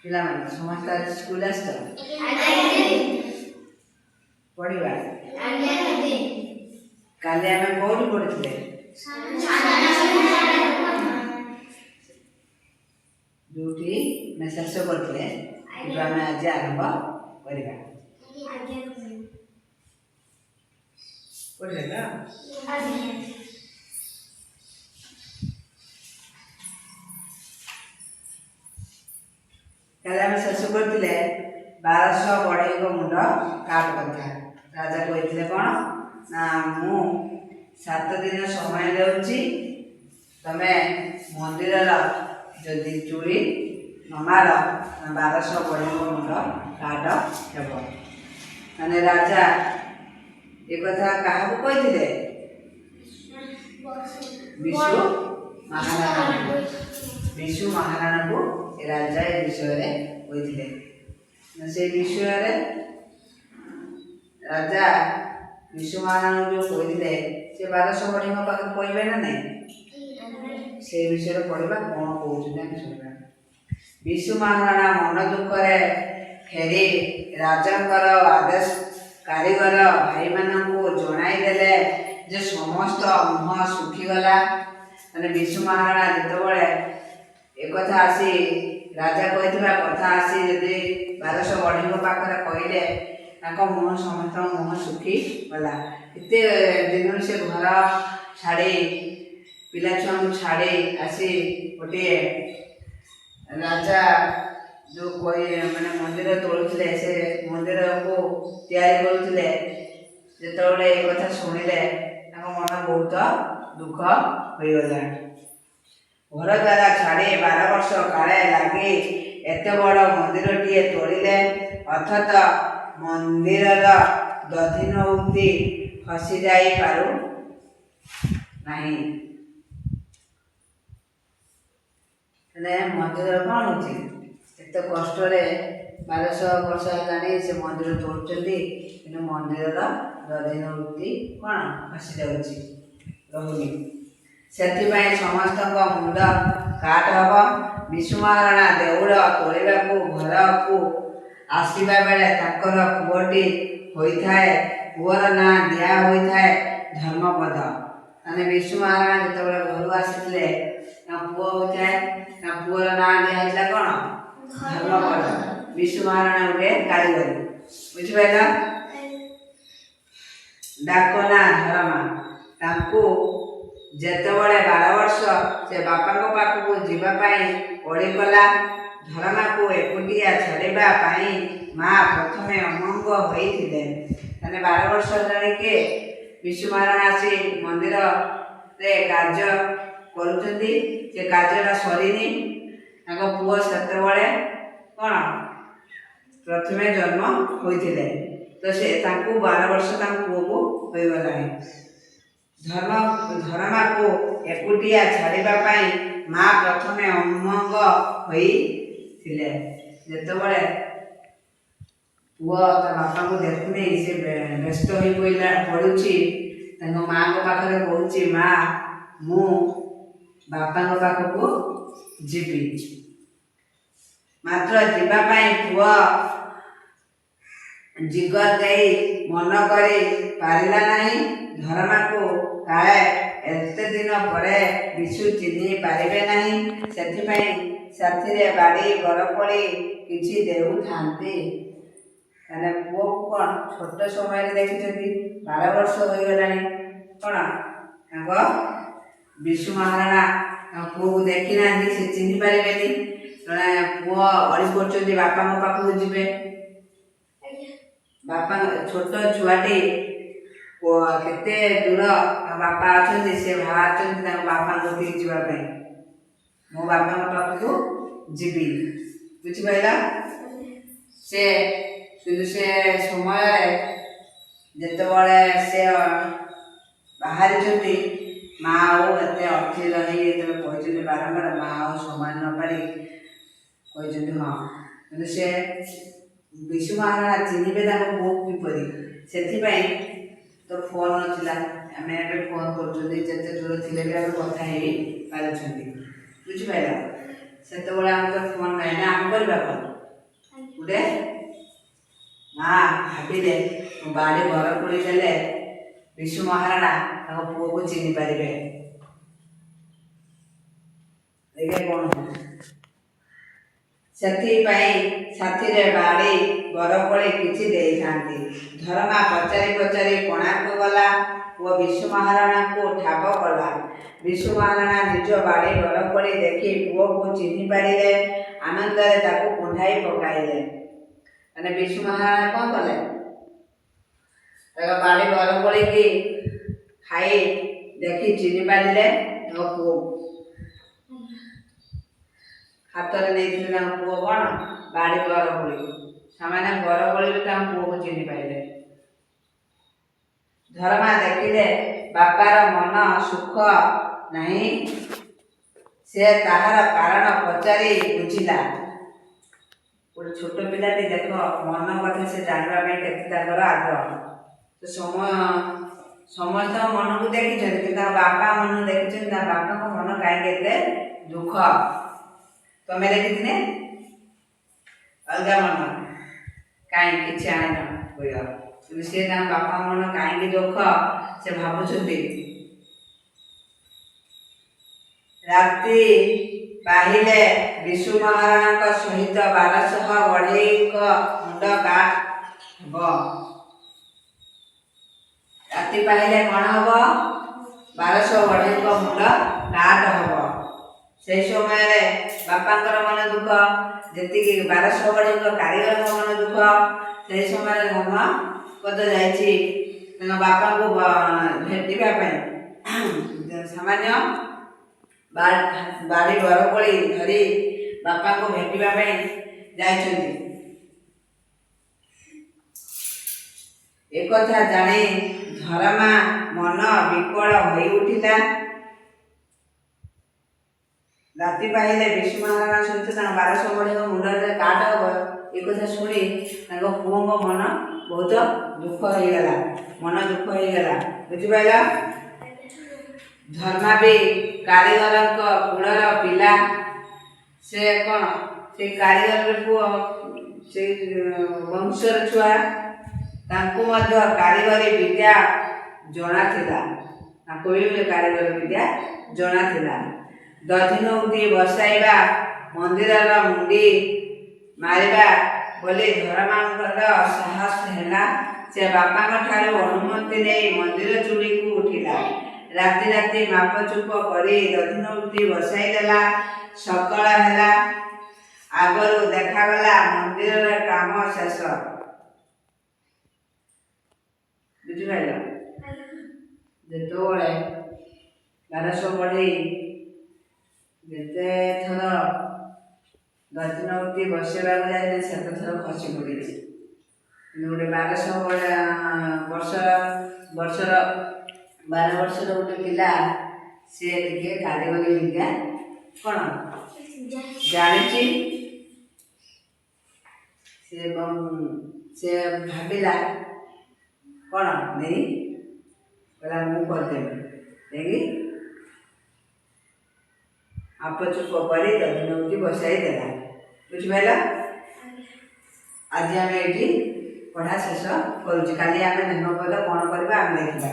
ପିଲାମାନେ ସମସ୍ତେ ଆଜି ସ୍କୁଲ ଆସିଛ? ପଢିବା। କାଲି ଆମେ କୋଉଠି ପଢିଥିଲେ? ଯୋଉଠି ଆମେ ଶେଷ କରିଥିଲେ ଆମେ ଆଜି ଆରମ୍ଭ କରିବା। ପଢିଲେ ତ? କାଲି ଆମେ ଶେଷ କରିଥିଲେ 1200 ବଢ଼େଇଙ୍କ ମୁଣ୍ଡ କାଟ କଥା। ରାଜା କହିଥିଲେ କ'ଣ ନା ମୁଁ 7 ଦିନ ସମୟ ଦେଉଛି, ତମେ ମନ୍ଦିରର ଯଦି ଚୁଡ଼ି ନ ମାର 1200 ବଢ଼େଇଙ୍କ ମୁଣ୍ଡ କାଟ ହେବ। ମାନେ ରାଜା ଏ କଥା କାହାକୁ କହିଥିଲେ? ବିଶୁ ମହାରାଣାକୁ ରାଜା ଏ ବିଷୟରେ କହିଥିଲେ। ସେ ବିଷୟରେ ରାଜା ବିଶୁ ମହାରାଣାକୁ ଯେଉଁ କହିଥିଲେ ସେ 1200 ବଢ଼େଇଙ୍କ ପାଖରେ କହିବେ ନା ନାହିଁ? ସେ ବିଷୟରେ ପଢ଼ିବା, କ'ଣ କହୁଛନ୍ତି ଆମେ ଶୁଣିବା। ବିଶୁ ମହାରାଣା ମନ ଦୁଃଖରେ ଫେରି ରାଜାଙ୍କର ଆଦେଶ କାରିଗର ଭାଇମାନଙ୍କୁ ଜଣାଇ ଦେଲେ ଯେ ସମସ୍ତ ମୁହଁ ଶୁଖିଗଲା। ମାନେ ବିଶୁ ମହାରାଣା ଯେତେବେଳେ ଏକଥା ଆସି ରାଜା କହିଥିବା କଥା ଆସି ଯଦି 1200 ବଢ଼େଇଙ୍କ ପାଖରେ କହିଲେ, ତାଙ୍କ ମୁହଁ ସମସ୍ତଙ୍କ ମୁହଁ ଶୁଖିଗଲା। ଏତେ ଦିନରୁ ସେ ଘର ଛାଡ଼ି ପିଲାଛୁଆଙ୍କୁ ଛାଡ଼ି ଆସି ଗୋଟିଏ ରାଜା ଯେଉଁ ମାନେ ମନ୍ଦିର ତୋଳୁଥିଲେ, ସେ ମନ୍ଦିରକୁ ତିଆରି କରୁଥିଲେ, ଯେତେବେଳେ ଏ କଥା ଶୁଣିଲେ ତାଙ୍କ ମନ ବହୁତ ଦୁଃଖ ହୋଇଗଲା। ଘର ଦ୍ୱାରା ଛାଡ଼ି 12 ବର୍ଷ କାଳେ ଲାଗି ଏତେ ବଡ଼ ମନ୍ଦିରଟିଏ ତୋଳିଲେ, ଅଥଚ ମନ୍ଦିରର ଦଧିନଉତି ଖସିଯାଇ ପାରୁ ନାହିଁ। ହେଲେ ମନ୍ଦିର କ'ଣ ହେଉଛି? ଏତେ କଷ୍ଟରେ 1200 ବର୍ଷ ହେଲାଣି ସେ ମନ୍ଦିର ତୋଳୁଛନ୍ତି, କିନ୍ତୁ ମନ୍ଦିରର ଦଧିନଉତି କ'ଣ ଖସିଯାଉଛି, ରହୁନି। ସେଥିପାଇଁ ସମସ୍ତଙ୍କ ମୁଣ୍ଡ କାଟ ହେବ। ବିଶୁ ମହାରାଣା ଦେଉଳ ତୋଳିବାକୁ ଘରକୁ ଆସିବା ବେଳେ ତାଙ୍କର ପୁଅଟି ହୋଇଥାଏ। ପୁଅର ନାଁ ଦିଆ ହୋଇଥାଏ ଧର୍ମପଦ। ମାନେ ବିଶୁ ମହାରାଣା ଯେତେବେଳେ ଘରୁ ଆସିଥିଲେ ତାଙ୍କ ପୁଅ ହୋଇଥାଏ, ତାଙ୍କ ପୁଅର ନାଁ ଦିଆ ହେଇଥିଲା କ'ଣ? ଧର୍ମପଦ। ବିଶୁ ମହାରାଣା ଗୋଟେ କାରିଗର, ବୁଝିପାରିଲ? ଡାକ ନାଁ ଧରମା। ତାଙ୍କୁ ଯେତେବେଳେ 12 ବର୍ଷ ସେ ବାପାଙ୍କ ପାଖକୁ ଯିବା ପାଇଁ ପଡ଼ିଗଲା। ଧରମାକୁ ଏକୁଟିଆ ଛାଡ଼ିବା ପାଇଁ ମା ପ୍ରଥମେ ଅମଙ୍ଗ ହୋଇଥିଲେ। ମାନେ 12 ବର୍ଷ ହେଲାଣି କିଏ ବିଶୁ ମହାରାଣା ଆସି ମନ୍ଦିରରେ କାର୍ଯ୍ୟ କରୁଛନ୍ତି, ସେ କାର୍ଯ୍ୟଟା ସରିନି। ତାଙ୍କ ପୁଅ ସେତେବେଳେ କ'ଣ ପ୍ରଥମେ ଜନ୍ମ ହୋଇଥିଲେ, ତ ସେ ତାଙ୍କୁ 12 ବର୍ଷ ତାଙ୍କ ପୁଅକୁ ହୋଇଗଲାଣି। ଧରମାକୁ ଏକୁଟିଆ ଛାଡ଼ିବା ପାଇଁ ମା ପ୍ରଥମେ ଅମଙ୍ଗ ହୋଇଥିଲେ। ଯେତେବେଳେ ପୁଅ ତା ବାପାଙ୍କୁ ଦେଖୁନି, ସେ ବ୍ୟସ୍ତ ହୋଇ ପଡ଼ୁଛି, ତାଙ୍କ ମାଆଙ୍କ ପାଖରେ କହୁଛି, ମା ମୁଁ ବାପାଙ୍କ ପାଖକୁ ଯିବି। ମାତ୍ର ଯିବା ପାଇଁ ପୁଅ ଜିଗର ଦେଇ ମନ କରି ପାରିଲା ନାହିଁ। ଧରମାକୁ କାଳେ ଏତେ ଦିନ ପରେ ବିଶୁ ଚିହ୍ନି ପାରିବେ ନାହିଁ, ସେଥିପାଇଁ ସାଥିରେ ବାଡ଼ି ବରକୋଳି କିଛି ଦେଉଥାନ୍ତି। ମାନେ ପୁଅକୁ କ'ଣ ଛୋଟ ସମୟରେ ଦେଖିଛନ୍ତି, 12 ବର୍ଷ ହୋଇଗଲାଣି, କ'ଣ ତାଙ୍କ ବିଶୁ ମହାରାଣା ତାଙ୍କ ପୁଅକୁ ଦେଖିନାହାନ୍ତି, ସେ ଚିହ୍ନି ପାରିବେନି। ଜଣେ ପୁଅ ଅଳି କରୁଛନ୍ତି ବାପାଙ୍କ ପାଖକୁ ଯିବେ। ବାପା ଛୋଟ ଛୁଆଟି କେତେ ଦୂର ବାପା ଅଛନ୍ତି, ସେ ବାହାରିଛନ୍ତି ତାଙ୍କ ବାପାଙ୍କ କତିକି ଯିବା ପାଇଁ। ମୋ ବାପାଙ୍କ ପାଖକୁ ଯିବି, ବୁଝିପାରିଲ? କିନ୍ତୁ ସେ ସମୟରେ ଯେତେବେଳେ ସେ ବାହାରିଛନ୍ତି, ମା ଆଉ ଏତେ ଅଥିର ହେଇ ଯେତେବେଳେ କହିଛନ୍ତି ବାରମ୍ବାର, ମା ଆଉ ସମୟ ନ ପାରି କହିଛନ୍ତି ହଁ। କିନ୍ତୁ ସେ ବିଶୁ ମହାରାଣା ଚିହ୍ନିବେ ତାଙ୍କ ପୁଅକୁ କିପରି, ସେଥିପାଇଁ ତ ଫୋନ୍ ନଥିଲା। ଆମେ ଏବେ ଫୋନ୍ କରୁଛନ୍ତି, ଯେତେ ଦୂର ଥିଲେ ବି ଆମେ କଥା ହେଇ ପାରୁଛନ୍ତି, ବୁଝିପାରିଲ? ସେତେବେଳେ ଆମେ ତ ଫୋନ୍ ନାହିଁ ନା, ଆମେ କରିବା କ'ଣ? ଗୋଟେ ମା ଭାବିଲେ ବାଡ଼ି ବରକୋଳି ଦେଲେ ବିଶୁ ମହାରଣା ତାଙ୍କ ପୁଅକୁ ଚିହ୍ନି ପାରିବେ। ଦେଖିବେ କ'ଣ ସେଥିପାଇଁ ସାଥିରେ ବାଡ଼ି ବରକୋଳି କିଛି ଦେଇଥାନ୍ତି। ଧରମା ପଚାରି ପଚାରି କୋଣାର୍କ ଗଲା ଓ ବିଶୁ ମହାରଣାକୁ ଠାବ କଲା। ବିଶୁ ମହାରଣା ନିଜ ବାଡ଼ି ବରକୋଳି ଦେଖି ପୁଅକୁ ଚିହ୍ନି ପାରିଲେ। ଆନନ୍ଦରେ ତାକୁ କୁଣ୍ଢାଇ ପକାଇଲେ। ମାନେ ବିଶୁ ମହାରଣା କ'ଣ କଲେ? ତାଙ୍କ ବାଡ଼ି ବରକୋଳିକି ଖାଇ ଦେଖି ଚିହ୍ନି ପାରିଲେ ତାଙ୍କ ପୁଅକୁ। ହାତରେ ନେଇଥିଲେ ତାଙ୍କ ପୁଅ କ'ଣ? ବାଡ଼ି ବରକୋଳି। ସେମାନେ ବରକୋଳିରୁ ତାଙ୍କ ପୁଅକୁ ଚିହ୍ନି ପାରିଲେ। ଧରମା ଦେଖିଲେ ବାପାର ମନ ସୁଖ ନାହିଁ। ସେ ତାହାର କାରଣ ପଚାରି ବୁଝିଲା। ଗୋଟେ ଛୋଟ ପିଲାଟି ଦେଖ ମନ କଥା ସେ ଜାଣିବା ପାଇଁ କେତେ ତାଙ୍କର ଆଗ୍ରହ। ସେ ସମସ୍ତଙ୍କ ମନକୁ ଦେଖିଛନ୍ତି କିନ୍ତୁ ତାଙ୍କ ବାପା ମନ ଦେଖିଛନ୍ତି। ତା ବାପାଙ୍କ ମନ କାହିଁକି ଏତେ ଦୁଃଖ? ତମେ ଦେଖିଥିଲେ ଅଲଗା ମନ କାହିଁକି କିଛି ଆଣିନ କହିବ, କିନ୍ତୁ ସେ ତାଙ୍କ ବାପା ମନ କାହିଁକି ଦୁଃଖ ସେ ଭାବୁଛନ୍ତି। ରାତି ପାହିଲେ ବିଶୁ ମହାରଣାଙ୍କ ସହିତ 1200 ବଢ଼େଇଙ୍କ ମୁଣ୍ଡ କାଟ ହେବ। ରାତି ପାହିଲେ କ'ଣ ହେବ? 1200 ବଢ଼େଇଙ୍କ ମୁଣ୍ଡ କାଟ ହେବ। ସେହି ସମୟରେ ବାପାଙ୍କର ମନ ଦୁଃଖ ଯେତିକି 1200 ବଢ଼େଇଙ୍କ କାରିଗରଙ୍କ ମନ ଦୁଃଖ। ସେହି ସମୟରେ ଧର୍ମପଦ ଯାଇଛି ତାଙ୍କ ବାପାଙ୍କୁ ଭେଟିବା ପାଇଁ। ସାମାନ୍ୟ ବାଡ଼ି ବରକୋଳି ଧରି ବାପାଙ୍କୁ ଭେଟିବା ପାଇଁ ଯାଇଛନ୍ତି। ଏକଥା ଜାଣି ଧରମା ମନ ବିକଳ ହୋଇ ଉଠିଲା। ରାତି ପାହିଲେ ବିଶୁ ମହାରଣା ସହିତ ତାଙ୍କ 1200 ବଢ଼େଇଙ୍କ ମୁଣ୍ଡରେ କାଟ ହେବ। ଏକଥା ଶୁଣି ତାଙ୍କ ପୁଅଙ୍କ ମନ ବହୁତ ଦୁଃଖ ହେଇଗଲା। ମନ ଦୁଃଖ ହେଇଗଲା। ବୁଝିପାରିଲ? ଧର୍ମା ବି କାରିଗରଙ୍କ କୁଳର ପିଲା। ସେ କ'ଣ? ସେ କାରିଗରର ପୁଅ, ସେ ବଂଶର ଛୁଆ। ତାଙ୍କୁ ମଧ୍ୟ କାରିଗରୀ ବିଦ୍ୟା ଜଣାଥିଲା। ତାଙ୍କୁ ବି କାରିଗରୀ ବିଦ୍ୟା ଜଣାଥିଲା। ଦଧିନଉତି ବସାଇବା, ମନ୍ଦିରର ମୁଣ୍ଡି ମାରିବା ବୋଲି ଧରମାଙ୍କର ସାହସ ହେଲା। ସେ ବାପାଙ୍କ ଠାରୁ ଅନୁମତି ନେଇ ମନ୍ଦିର ଚୁଡ଼ିକୁ ଉଠିଲା। ରାତି ରାତି ମାପଚୁପ କରି ଦଧିନଉତି ବସାଇ ଦେଲା। ସକାଳ ହେଲା। ଆଗରୁ ଦେଖାଗଲା ମନ୍ଦିରର କାମ ଶେଷ। ବୁଝିପାରିଲ? ଯେତେବେଳେ 1200 ବଢ଼େଇ ଯେତେ ଥର ଦଧିନଉତି ବସାଇବାକୁ ଯାଇଥିଲେ ସେତେ ଥର ଖସି ପଡ଼ିଲେ। କିନ୍ତୁ ଗୋଟେ 1200 ବର୍ଷର 12 ବର୍ଷର ଗୋଟେ ପିଲା, ସିଏ ଟିକେ କାରିଗରୀ ବିଦ୍ୟା କ'ଣ ଜାଣିଛି। ସେ ଭାବିଲା କ'ଣ ନେଇ କହିଲା ମୁଁ କରିଦେବି। ନେଇକି ଆପଚୁପ କରି ଦଧିନଉତି ବସାଇ ଦେଲା। ବୁଝିପାରିଲ? ଆଜି ଆମେ ଏଇଠି ପଢ଼ା ଶେଷ କରୁଛୁ। କାଲି ଆମେ ଧର୍ମପଦ କ'ଣ କରିବା ଆମେ ଦେଖିବା।